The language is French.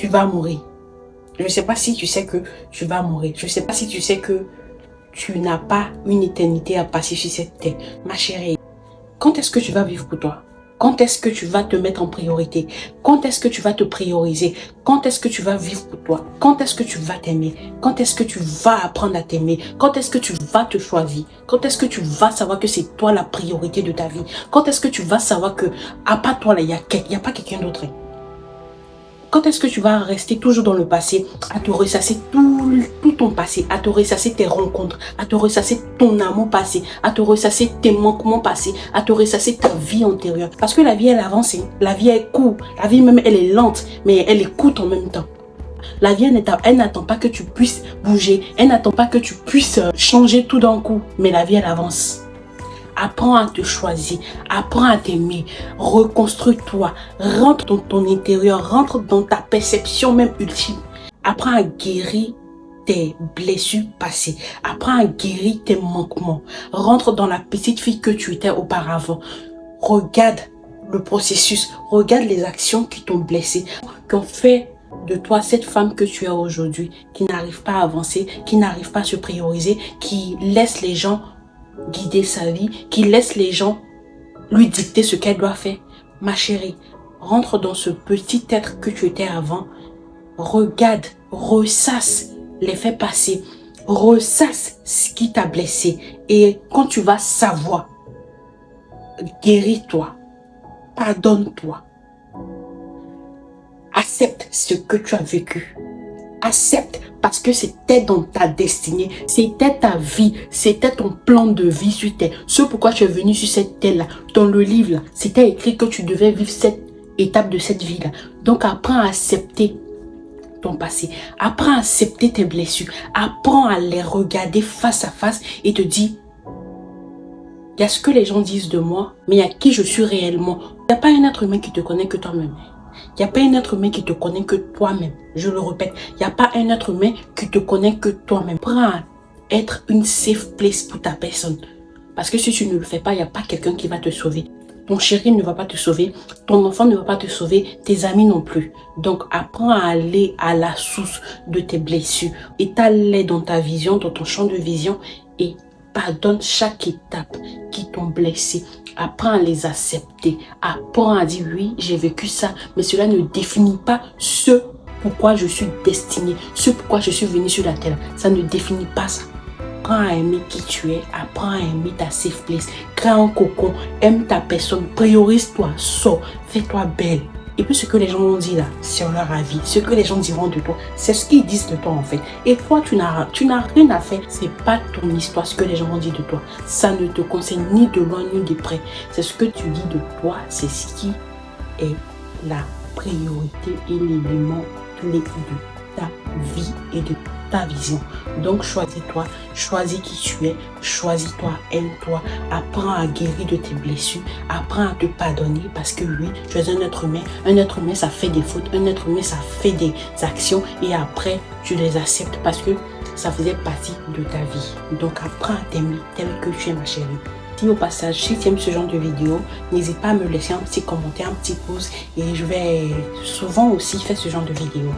tu vas mourir. Je ne sais pas si tu sais que tu vas mourir. Je ne sais pas si tu sais que tu n'as pas une éternité à passer sur cette terre. Ma chérie, quand est-ce que tu vas vivre pour toi? Quand est-ce que tu vas te mettre en priorité? Quand est-ce que tu vas te prioriser? Quand est-ce que tu vas vivre pour toi? Quand est-ce que tu vas t'aimer? Quand est-ce que tu vas apprendre à t'aimer? Quand est-ce que tu vas te choisir? Quand est-ce que tu vas savoir que c'est toi la priorité de ta vie? Quand est-ce que tu vas savoir que, à part toi, il n'y a pas quelqu'un d'autre? Quand est-ce que tu vas rester toujours dans le passé, à te ressasser tout ton passé, à te ressasser tes rencontres, à te ressasser ton amour passé, à te ressasser tes manquements passés, à te ressasser ta vie antérieure? Parce que la vie, elle avance, la vie, elle court, la vie même, elle est lente, mais elle est courte en même temps. La vie, elle n'attend pas que tu puisses bouger, elle n'attend pas que tu puisses changer tout d'un coup, mais la vie, elle avance. Apprends à te choisir, apprends à t'aimer, reconstruis-toi, rentre dans ton intérieur, rentre dans ta perception même ultime. Apprends à guérir tes blessures passées, apprends à guérir tes manquements, rentre dans la petite fille que tu étais auparavant. Regarde le processus, regarde les actions qui t'ont blessé, qui ont fait de toi cette femme que tu es aujourd'hui, qui n'arrive pas à avancer, qui n'arrive pas à se prioriser, qui laisse les gens guider sa vie, qui laisse les gens lui dicter ce qu'elle doit faire. Ma chérie, rentre dans ce petit être que tu étais avant. Regarde, ressasse les faits passés, ressasse ce qui t'a blessé. Et quand tu vas savoir, guéris-toi, pardonne-toi. Accepte ce que tu as vécu. Accepte parce que c'était dans ta destinée, c'était ta vie, c'était ton plan de vie sur terre. Ce pourquoi tu es venu sur cette terre-là, dans le livre-là, c'était écrit que tu devais vivre cette étape de cette vie-là. Donc apprends à accepter ton passé, apprends à accepter tes blessures, apprends à les regarder face à face et te dire, il y a ce que les gens disent de moi, mais il y a qui je suis réellement. Il n'y a pas un être humain qui te connaît que toi-même. Il n'y a pas un être humain qui te connaît que toi-même. Je le répète, il n'y a pas un être humain qui te connaît que toi-même. Prends à être une safe place pour ta personne. Parce que si tu ne le fais pas, il n'y a pas quelqu'un qui va te sauver. Ton chéri ne va pas te sauver, ton enfant ne va pas te sauver, tes amis non plus. Donc apprends à aller à la source de tes blessures. Étale-les dans ta vision, dans ton champ de vision et pardonne chaque étape qui t'ont blessé. Apprends à les accepter. Apprends à dire oui, j'ai vécu ça, mais cela ne définit pas ce pourquoi je suis destinée, ce pourquoi je suis venue sur la terre. Ça ne définit pas ça. Apprends à aimer qui tu es, apprends à aimer ta safe place. Crée un cocon, aime ta personne, priorise-toi, sors, fais-toi belle. Et puis ce que les gens vont dire là, c'est leur avis. Ce que les gens diront de toi, c'est ce qu'ils disent de toi en fait. Et toi, tu n'as rien à faire. C'est pas ton histoire, ce que les gens vont dire de toi. Ça ne te concerne ni de loin ni de près. C'est ce que tu dis de toi, c'est ce qui est la priorité et l'élément clé de ta vie et de ta vision. Donc choisis-toi, choisis qui tu es, choisis-toi, aime-toi, apprends à guérir de tes blessures, apprends à te pardonner parce que oui, tu es un être humain ça fait des fautes, un être humain ça fait des actions et après tu les acceptes parce que ça faisait partie de ta vie. Donc apprends à t'aimer tel que tu es ma chérie. Si au passage, si tu aimes ce genre de vidéo, n'hésite pas à me laisser un petit commentaire, un petit pouce et je vais souvent aussi faire ce genre de vidéo.